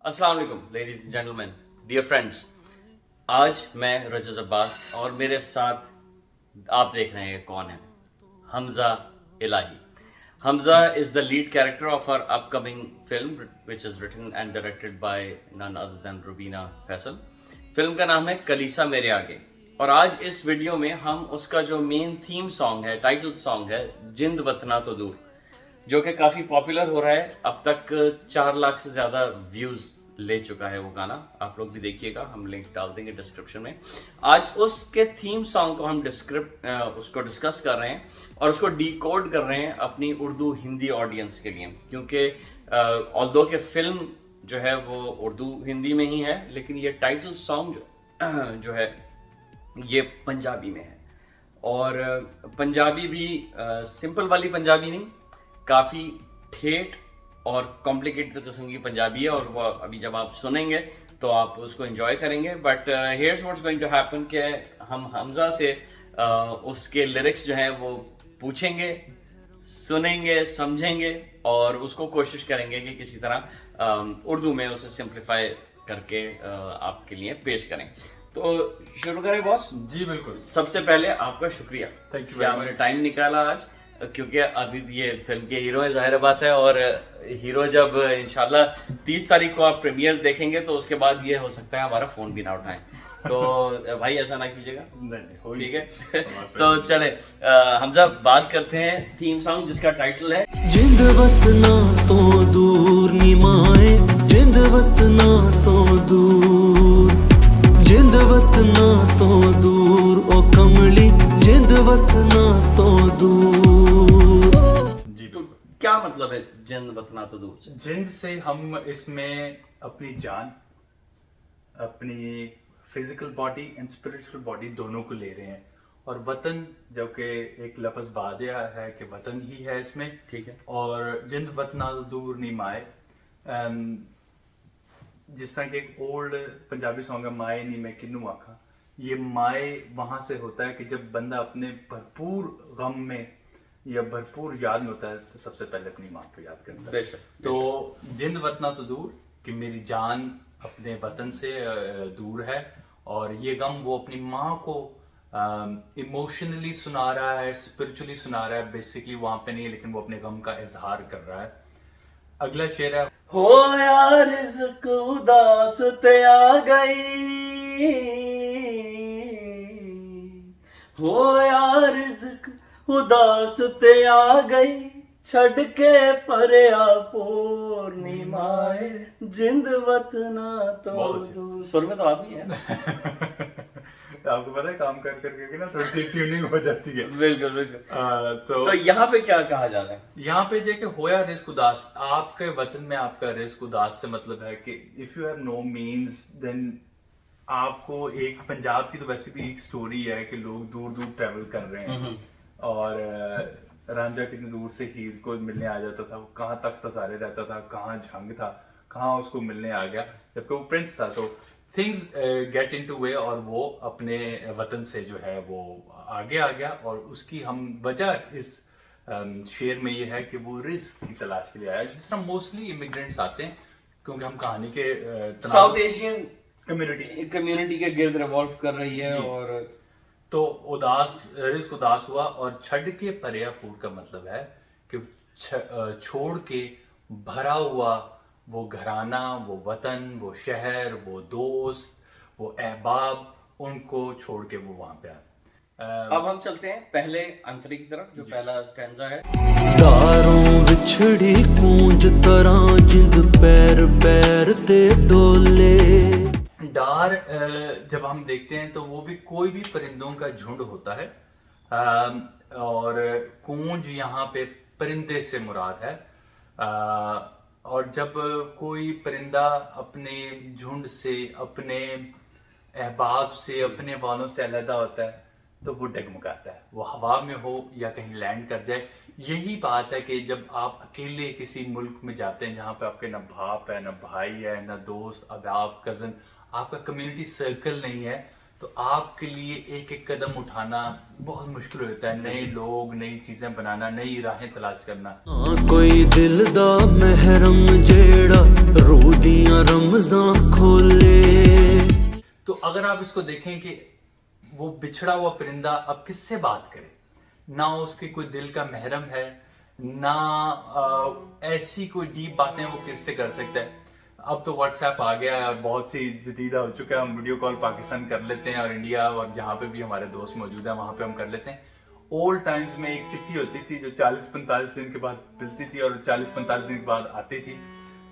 अस्सलाम वालेकुम ladies and gentleman, dear friends. आज मैं रजत अब्बास और मेरे साथ आप देख रहे हैं कौन है, Hamza Elahi. Hamza is the lead character of our upcoming film which is written and directed by none other than Rubina Faisal. Film का नाम है कलीसा मेरे आगे। और आज इस वीडियो में हम उसका जो मेन थीम सॉन्ग है, टाइटल सॉन्ग है, जिंद वतना तो दूर, जो कि काफ़ी पॉपुलर हो रहा है। अब तक 4 लाख से ज़्यादा व्यूज़ ले चुका है वो गाना। आप लोग भी देखिएगा, हम लिंक डाल देंगे डिस्क्रिप्शन में। आज उसके थीम सॉन्ग को हम उसको डिस्कस कर रहे हैं और उसको डिकोड कर रहे हैं अपनी उर्दू हिंदी ऑडियंस के लिए, क्योंकि ऑल्दो के फिल्म जो है वो उर्दू हिंदी में ही है, लेकिन ये टाइटल सॉन्ग जो है ये पंजाबी में है। और पंजाबी भी सिंपल वाली पंजाबी नहीं, काफ़ी ठेठ और कॉम्प्लिकेटेड किस्म की पंजाबी है। और वो अभी जब आप सुनेंगे तो आप उसको एंजॉय करेंगे। But here's what's going to happen कि हम हमजा से उसके लिरिक्स जो हैं वो पूछेंगे, सुनेंगे, समझेंगे और उसको कोशिश करेंगे कि किसी तरह उर्दू में उसे सिंप्लीफाई करके आपके लिए पेश करें। तो शुरू करें बॉस? जी बिल्कुल। सबसे पहले आपका शुक्रिया, थैंक यू कि आपने टाइम निकाला आज, क्योंकि अभी ये फिल्म के हीरो है, जाहिर बात है। और हीरो जब इंशाल्लाह 30 तारीख को आप प्रीमियर देखेंगे तो उसके बाद ये हो सकता है हमारा फोन भी ना उठाएं। तो भाई ऐसा ना कीजिएगा, नहीं, ठीक है? तो चले हमजा बात करते हैं थीम सॉन्ग जिसका टाइटल है जिंद वतना तो दूर निमाए, जिंद वतना तो दूर, जिंद वतना तो दूर, ओ कमली जिंद वतना तो दूर। जी तो बिल्कुल। क्या मतलब है जिंद वतना तो दूर से? जिंद से हम इसमें अपनी जान, अपनी physical body and spiritual body दोनों को ले रहे हैं। और वतन जो कि एक लफ्ज बादिया है कि वतन ही है इसमें, ठीक है। और जिंद वतना दूर नहीं माए, जिस तरह के एक ओल्ड पंजाबी सॉन्ग है माए नी मैं किन्नू आखा। ये माए वहां से होता है कि जब बंदा अपने भरपूर गम में या भरपूर याद में होता है तो सबसे पहले अपनी माँ को याद करता है। बेशक, तो जिंद वतना तो दूर कि मेरी जान अपने वतन से दूर है, और ये गम वो अपनी माँ को इमोशनली सुना रहा है, स्पिरिचुअली सुना रहा है। बेसिकली वहां पे नहीं है, लेकिन वो अपने गम का इजहार कर रहा है। अगला शेर है, हो यार रिज़्क़ उदास ते आ गई, हो यार रिज़्क़ उदास ते आ गई, छड़ के परया पूर्णिमाए, जिंद वतना तो बहुत अच्छे। दूर। सुर में तो आप ही है। आपको पता है काम कर करके ना थोड़ी सी ट्यूनिंग हो जाती है। बिल्कुल बिल्कुल। तो तो यहाँ पे क्या कहा जा रहा है? यहाँ पे जो कि होया रिस्क उदास, आपके वतन में आपका रिस्क उदास से मतलब है कि if you have no means then आपको एक पंजाब की तो वैसे भी एक स्टोरी है कि लोग दूर दूर ट्रैवल कर रहे हैं। और रांझा कितनी दूर से हीर को मिलने आ जाता था, वो कहाँ तख्त हजारे रहता था, कहाँ झंग था, कहाँ उसको मिलने आ गया, जबकि वो प्रिंस था। सो थिंग्स गेट इनटू वे, और वो अपने वतन से जो है वो आगे आ गया। और उसकी हम वजह इस शेर में ये है कि वो रिस्क की तलाश के लिए आया, जिस तरह मोस्टली इमिग्रेंट्स आते हैं, क्योंकि हम कहानी के साउथ एशियन कम्युनिटी के गिर्द रिवॉल्व कर रही है। जी। और तो रिस्क उदास हुआ, और छड़ के पर्यापूर का मतलब है कि छोड़ के भरा हुआ वो घराना, वो वतन, वो शहर, वो दोस्त, वो अहबाब, उनको छोड़ के वो वहां पे आए। अब हम चलते हैं पहले अंतरी की तरफ, जो पहला स्टैंजा है। दारों विछड़ी कूंज तरह, जिंद पैर पैर ते डोले। डार जब हम देखते हैं तो वो भी कोई भी परिंदों का झुंड होता है, और कूंज यहाँ पे परिंदे से मुराद है। और जब कोई परिंदा अपने झुंड से, अपने अहबाब से, अपने वालों से अलहदा होता है तो वो डगमगाता है, वो हवा में हो या कहीं लैंड कर जाए। यही बात है कि जब आप अकेले किसी मुल्क में जाते हैं जहाँ पे आपके ना बाप है, ना भाई है, ना दोस्त, अब आप कज़न, आपका कम्युनिटी सर्कल नहीं है, तो आपके लिए एक एक कदम उठाना बहुत मुश्किल होता है, नए लोग, नई चीजें बनाना, नई राहें तलाश करना। हाँ कोई दिल दा महरम जेड़ा रूह दियां रमज़ां खोले। तो अगर आप इसको देखें कि वो बिछड़ा हुआ परिंदा अब किससे बात करे, ना उसके कोई दिल का महरम है, ना ऐसी कोई डीप बातें वो किससे कर सकता है। अब तो व्हाट्सएप आ गया है और बहुत सी जदीदा हो चुका है, हम वीडियो कॉल पाकिस्तान कर लेते हैं और इंडिया और जहाँ पे भी हमारे दोस्त मौजूद हैं वहाँ पे हम कर लेते हैं। ओल्ड टाइम्स में एक चिट्ठी होती थी जो 40-45 दिन के बाद मिलती थी और 40-45 दिन के बाद आती थी,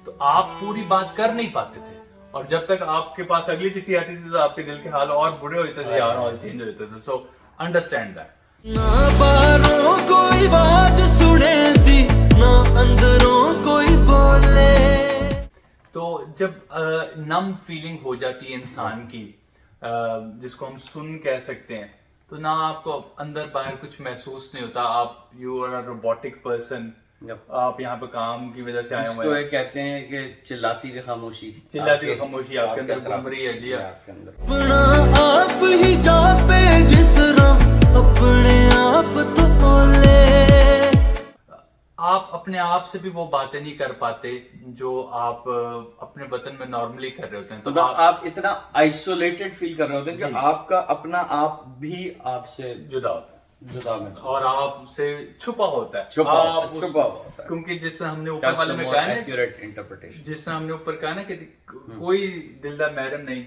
तो आप पूरी बात कर नहीं पाते थे और जब तक आपके पास अगली चिट्ठी आती थी तो आपके दिल के हाल और बुरे होते थे और हाल चेंज हो जाते थे। So understand that. ना बाहरों कोई आवाज सुने दी, ना अंदरों कोई बोले। तो जब नम फीलिंग हो जाती है इंसान की, जिसको हम सुन कह सकते हैं, तो ना आपको अंदर बाहर कुछ महसूस नहीं होता, आप you are a robotic person. आप यहाँ पे काम की वजह से आए हुए जिसको हैं, ये कहते हैं कि चिल्लाती हुई खामोशी, चिल्लाती हुई खामोशी आपके अंदर अतराफ, घूम रही है जी। आपके अंदर। अपना आप ही जापे जिस राह अपने आप तो बोले। आप अपने आप से भी वो बातें नहीं कर पाते जो आप अपने वतन में नॉर्मली कर रहे होते हैं। तो तो आप इतना आइसोलेटेड फील कर रहे होते हैं कि आपका अपना आप भी आपसे जुदा होता है जुदा महसूस और आपसे छुपा होता है, छुपा आप छुपा होता है। क्योंकि जिस हमने ऊपर That's वाले the में more कहा ना, accurate interpretation. जिस तरह हमने ऊपर कहा ना कि कोई दिलदार महरम नहीं,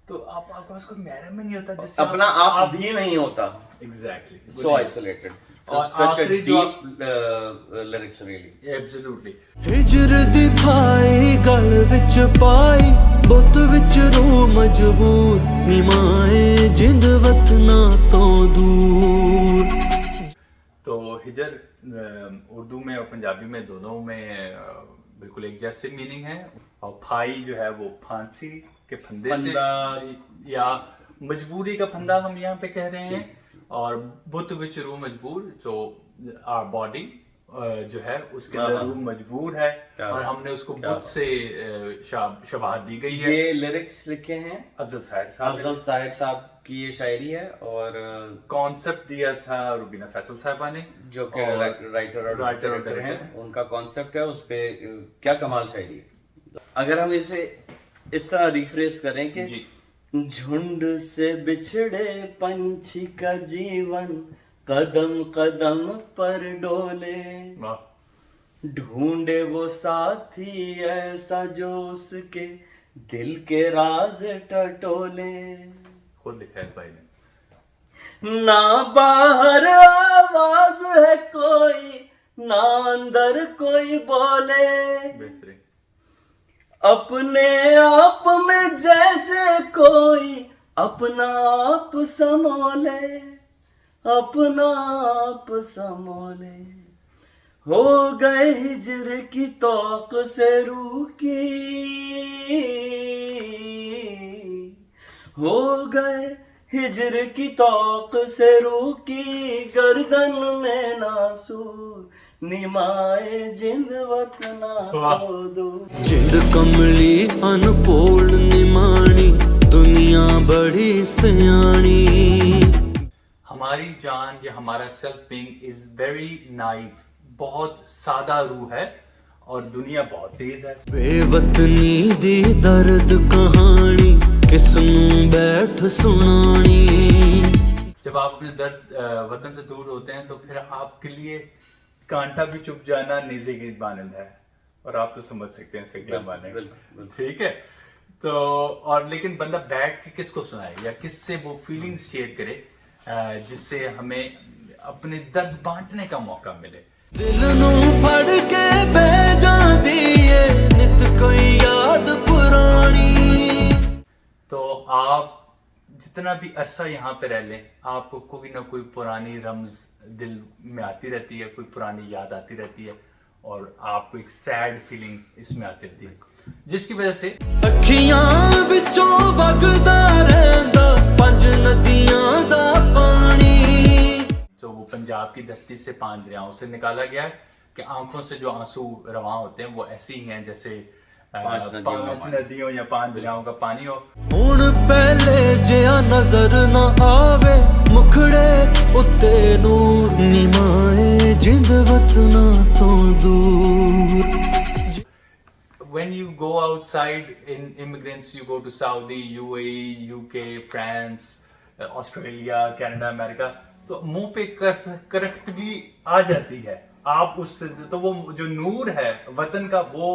तो आपके पास कोई महरम ही नहीं होता जिससे अपना आप भी नहीं होता। Exactly So isolated. और Such a आखिरी जो deep lyrics really. एब्सोल्युटली। हिजर दी भाई गल विच पाई, बुत विच रूह मजबूर, निमाए जिंद वतना तो दूर। तो हिजर उर्दू में और पंजाबी में दोनों में बिल्कुल एक जैसे मीनिंग है, और फाई जो है वो फांसी के फंदे से या मजबूरी का फंदा हम यहाँ पे कह रहे हैं, और बुत विच रूह मजबूर, जो आर बॉडी जो है उसके अंदर रूह मजबूर है और हमने उसको बुत से शबाहत दी गई है। ये लिरिक्स लिखे हैं अफजल साहिर साहब, अफजल साहिर साहब की ये शायरी है, और कॉन्सेप्ट दिया था रुबीना फैसल साहिबा ने, जो कि राइटर और डायरेक्टर हैं, उनका कॉन्सेप्ट है, उस पे क्या कमाल शायरी है। अगर हम इसे इस तरह रिफ्रेश करें कि जी, झुंड से बिछड़े पंछी का जीवन कदम कदम पर डोले, वाह, ढूंढे वो साथी ऐसा जो उसके दिल के राज टटोले, खुद लिखा है भाई ने। ना बाहर आवाज है कोई, ना अंदर कोई बोले, बेहतरीन। अपने आप में जैसे कोई अपना आप समोले, अपना आप समोले, हो गए हिजर की तौक से रूह की, हो गए हिजर की तौक से रूह की, गर्दन में नासूर, निमाए जिंद वतना को दो। जिंद कमली अनपोल निमाणी, दुनिया बड़ी सयानी। हमारी जान या हमारा self being is very naive, बहुत सादा रूह है और दुनिया बहुत तेज है। बेवतनी दी दर्द कहानी किसनू बैठ सुनानी। जब आप अपने दर्द वतन से दूर होते हैं तो फिर आपके लिए कांटा भी चुप जाना नेज़े की मानंद है, और आप तो समझ सकते हैं इसे क्या माने, ठीक है। तो और लेकिन बंदा बैठ के किसको सुनाए या किससे वो फीलिंग्स शेयर करे जिससे हमें अपने दर्द बांटने का मौका मिले। दिल नू फड़ के बह जाती है नित कोई याद पुरानी। तो आप जितना भी अरसा यहाँ पे रह लें, आपको कोई ना कोई पुरानी रम्ज दिल में आती रहती है, कोई पुरानी याद आती रहती है, और आपको एक सैड फीलिंग इसमें आती रहती है, जिसकी वजह से अखियां विचों वगदा रहंदा पंज नदियां दा पानी। जो वो पंजाब की धरती से 5 दरियाओं से निकाला गया है कि आंखों से जो आंसू रवां होते हैं वो ऐसे ही हैं जैसे पांच नदियों का पानी। नदियों या 5 दरियाओं का पानी हो। ਹੁਣ ਪਹਿਲੇ ਜਿਹਾ ਨਜ਼ਰ ਨਾ ਆਵੇ ਮੁਖੜੇ ਉੱਤੇ ਨੂਰ ਨਿਮਾਏ ਜਿੰਦ ਵਤਨਾ ਤੋਂ ਦੂਰ When you go outside in immigrants, you go to Saudi, UAE, UK, France, Australia, Canada, America, तो मुंह पे करख्तगी आ जाती है। आप उस तो वो जो नूर है वतन का वो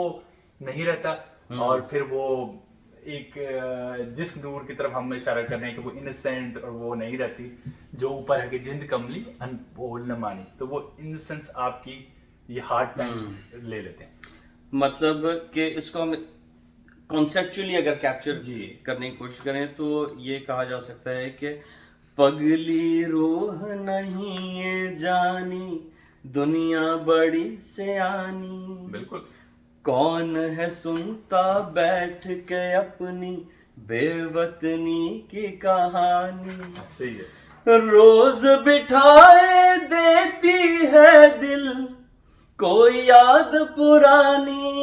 नहीं रहता, और फिर वो एक जिस नूर की तरफ हम इशारा कर रहे हैं कि वो इनोसेंट और वो नहीं रहती, जो ऊपर है कि जिंद कमली अनपोल न मानी, तो वो इनोसेंस आपकी ये हार्ड टाइम्स ले लेते हैं। मतलब कि इसको हम कॉन्सेप्चुअली अगर कैप्चर जी। करने की कोशिश करें तो ये कहा जा सकता है कि पगली रूह नहीं ये जानी दुनिया बड़ी सियानी, बिल्कुल कौन है सुनता बैठ के अपनी बेवतनी की कहानी, सही है। रोज बिठाए देती है दिल कोई याद पुरानी,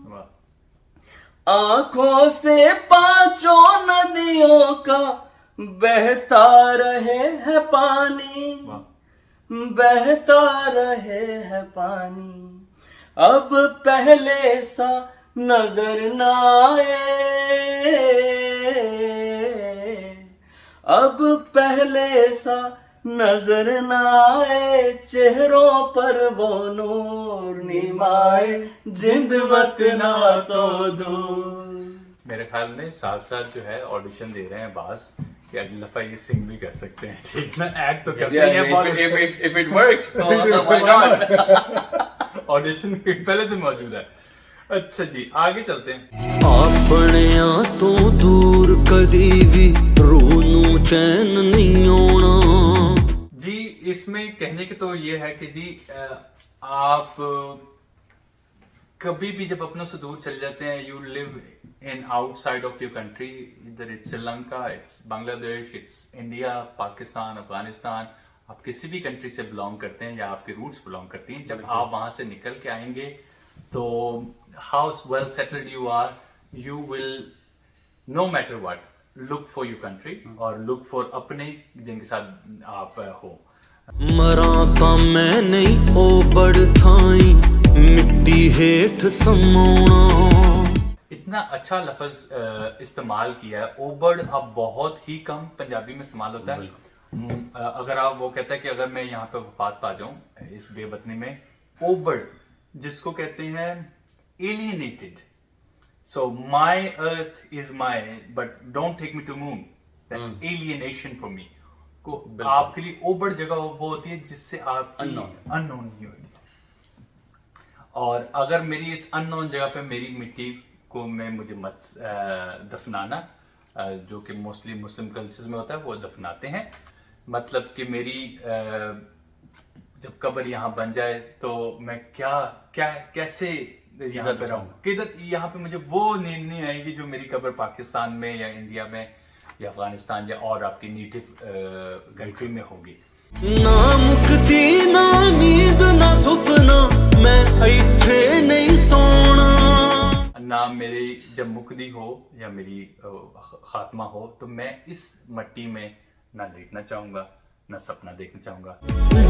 वाह। आंखों से पांचों नदियों का बहता रहे है पानी, वाह। बहता रहे है पानी, अब पहले सा नजर ना आए, अब पहले सा नजर ना आए, चेहरों पर वो नूर निमाए जिंद वतना तो दूर। मेरे ख्याल में साथ साथ जो है ऑडिशन दे रहे हैं बास कि अगली दफा ये सिंग भी कर सकते हैं, ठीक ना? एक्ट तो करते Yeah, हैं बहुत if it works, तो why not? ऑडिशन पहले से मौजूद है। अच्छा जी, आगे चलते हैं। ਆਪਣਿਆਂ ਤੋਂ ਦੂਰ ਕਦੀ ਵੀ ਰੂਹ ਨੂੰ ਚੈਨ ਨਹੀਂ ਆਉਣਾ जी, इसमें कहने के तो ये है कि जी आप कभी भी जब अपनों से दूर चले जाते हैं, you live in outside of your country, इधर it's Sri Lanka, it's Bangladesh, it's India, Pakistan, Afghanistan, आप किसी भी कंट्री से बिलोंग करते हैं या आपके रूट्स बिलोंग करती हैं, जब आप वहाँ से निकल के आएंगे तो how well settled you are, you will no matter what look for your country और लुक फॉर अपने जिनके साथ आप हो। ਮਰਾਂ ਤਾਂ ਮੈਂ ਨਹੀਂ ਉਹ ਬੜ ਥਾਈ ਮਿੱਟੀ ਹੇਠ ਸਮਾਉਣਾ इतना अच्छा लफ्ज इस्तेमाल किया है। ओबड़ अब बहुत ही कम पंजाबी में इस्तेमाल होता है। अगर आप वो कहता है कि अगर मैं यहाँ पे वफात पा जाऊं इस बेवतनी में, ओबड़ जिसको कहते हैं alienated, so my earth is my but don't take me to moon, that's alienation for me. को आपके लिए ओबड़ जगह वो होती है जिससे आप अननोन नहीं होती, और अगर मेरी इस अननोन जगह पे मेरी मिट्टी को मुझे मत दफनाना, जो कि मोस्टली मुस्लिम कल्चर्स में होता है, वो दफनाते हैं। मतलब कि मेरी जब कब्र यहाँ बन जाए तो मैं कैसे यहाँ पे रहूँ, किधर यहाँ पे मुझे वो नींद नहीं आएगी जो मेरी कब्र पाकिस्तान में या इंडिया में या अफगानिस्तान या और आपकी नेटिव कंट्री में होगी। ਨਾ ਮੁਕਤੀ ਨਾ ਨੀਂਦ ਨਾ ਸੁਪਨਾ ਮੈਂ ਇੱਥੇ ਨਹੀਂ ਸੌਣਾ ना मेरी जब मुक्ति हो या मेरी खात्मा हो तो मैं इस मट्टी में ना लेटना चाहूंगा, ना सपना देखना चाहूंगा।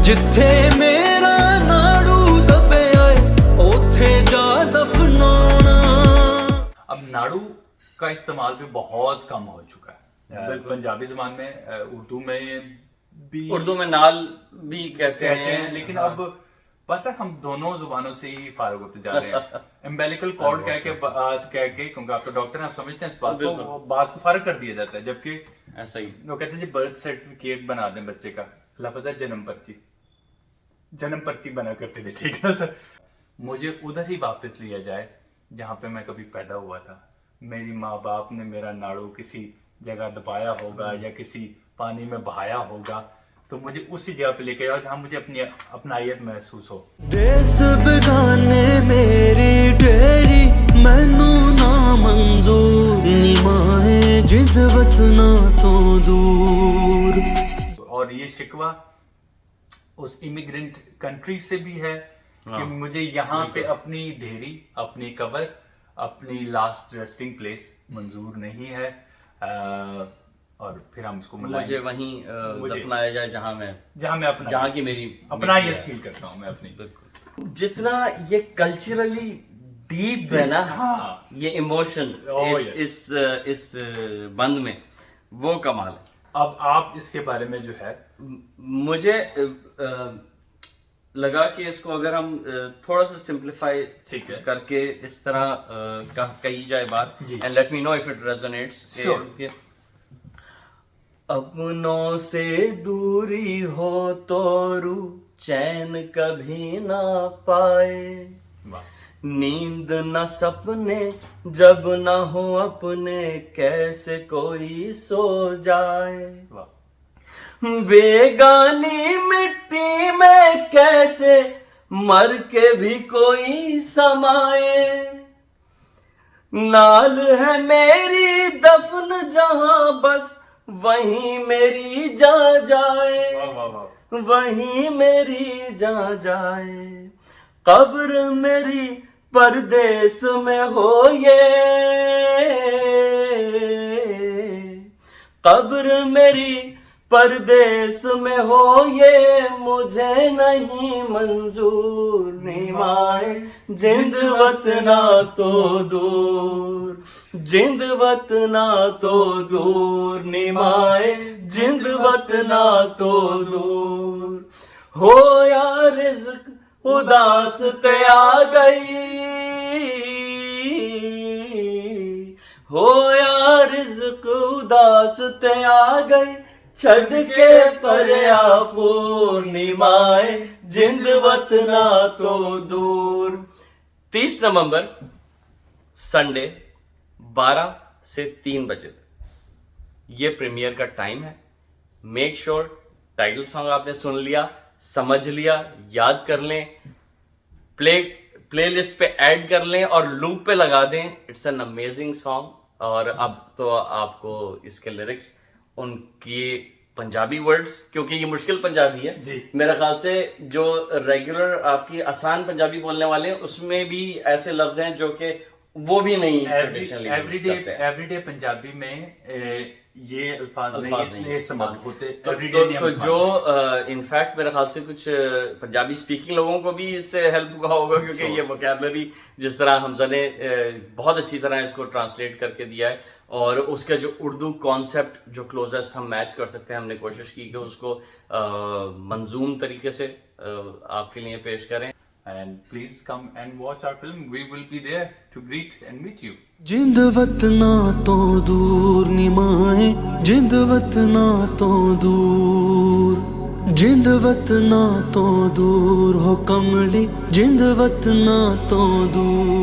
ਜਿੱਥੇ ਮੇਰਾ ਨਾੜੂ ਦਬਿਆ ਏ ਉੱਥੇ ਜਾ ਦਫਨਾਉਣਾ अब नाड़ू का इस्तेमाल भी बहुत कम हो चुका है पंजाबी ज़बान में, उर्दू में भी, उर्दू में नाल भी कहते हैं, लेकिन अब पता है हम दोनों जुबानों से ही फारग होते जा रहे हैं। एम्बेलिकल कॉर्ड कह के क्योंकि आप तो डॉक्टर हैं, आप समझते हैं इस बात को, वो बात को फारग कर दिया जाता है, जबकि ऐसा ही वो कहते हैं जी बर्थ सर्टिफिकेट बना दें बच्चे का, लफ्ज़ है जन्म पर्ची बना करते थे, ठीक है ना सर? मुझे उधर ही वापस लिया जाए जहाँ पे मैं कभी पैदा हुआ था। मेरी माँ बाप ने मेरा नाड़ू किसी जगह दबाया होगा या किसी पानी में बहाया होगा, तो मुझे उसी जगह पे लेके जाओ जहाँ मुझे अपनी अपनायत महसूस हो। देश बेगाने मेरी डेरी मैनू ना मंजूर निमाए जिद वतना तो दूर। और ये शिकवा उस इमिग्रेंट कंट्री से भी है कि मुझे यहाँ पे अपनी ढेरी, अपनी कब्र, अपनी लास्ट रेस्टिंग प्लेस मंजूर नहीं है, और फिर हम उसको मुझे मनाएंगे वहीं मुझे- दफनाया जाए जहाँ मैं, जहाँ मैं अपना जहाँ की मेरी अपनायत फील करता हूँ मैं अपनी। बिल्कुल। जितना ये कल्चरली डीप है ना, हाँ। ये इमोशन Oh, इस बंद में, वो कमाल है। अब आप इसके बारे में जो है, मुझे लगा कि इसको अगर हम थोड़ा सा सिंप्लीफाई ठीक है। करके इस तरह कही जाए बात, जी। And let me know if it resonates. Sure. अपनों से दूरी हो तो रूह चैन कभी ना पाए, वाह, नींद न सपने जब न हो अपने, कैसे कोई सो जाए। वाह, बेगानी मिट्टी में कैसे मर के भी कोई समाए, नाल है मेरी दफन जहां बस वहीं मेरी जा जाए, वाह, वाह, वाह। वहीं मेरी जा जाए। कब्र मेरी परदेस में हो ये, कब्र मेरी परदेस में हो ये, मुझे नहीं मंजूर निमाए, जिंद वतना तो दूर, जिंद वतना तो दूर निमाए, जिंद वतना तो दूर। हो या रिज़्क़ उदास ते आ गई, हो या रिज़्क़ उदास ते आ गई, छड़ के परया पूर्णिमाए, जिंद वतना तो दूर। 30 नवंबर संडे 12 से 3 बजे तक ये प्रीमियर का टाइम है। मेक श्योर टाइटल सॉन्ग आपने सुन लिया, समझ लिया, याद कर लें, प्लेलिस्ट पे ऐड कर लें और लूप पे लगा दें। It's an amazing song. और अब तो आपको इसके लिरिक्स, उनकी पंजाबी वर्ड्स, क्योंकि ये मुश्किल पंजाबी है जी। मेरे ख्याल से, जो रेगुलर आपकी आसान पंजाबी बोलने वाले हैं उसमें भी ऐसे लफ्ज हैं जो कि वो भी नहीं ट्रेडिशनली एवरीडे पंजाबी में ये अल्फाज नहीं इस्तेमाल होते। तो जो इनफैक्ट मेरे ख्याल से कुछ पंजाबी स्पीकिंग लोगों को भी इससे हेल्प हुआ होगा, क्योंकि ये वोकैबुलरी जिस तरह हमजा ने बहुत अच्छी तरह इसको ट्रांसलेट करके दिया है, और उसका जो उर्दू कॉन्सेप्ट जो क्लोजेस्ट हम मैच कर सकते हैं, हमने कोशिश की कि उसको मंजूम तरीके से आपके लिए पेश करें। And please come and watch our film. We will be there to greet and meet you. जिंद वतना तो दूर निमाए, जिंद वतना तो दूर, जिंद वतना तो दूर हो कमली, जिंद वतना तो दूर।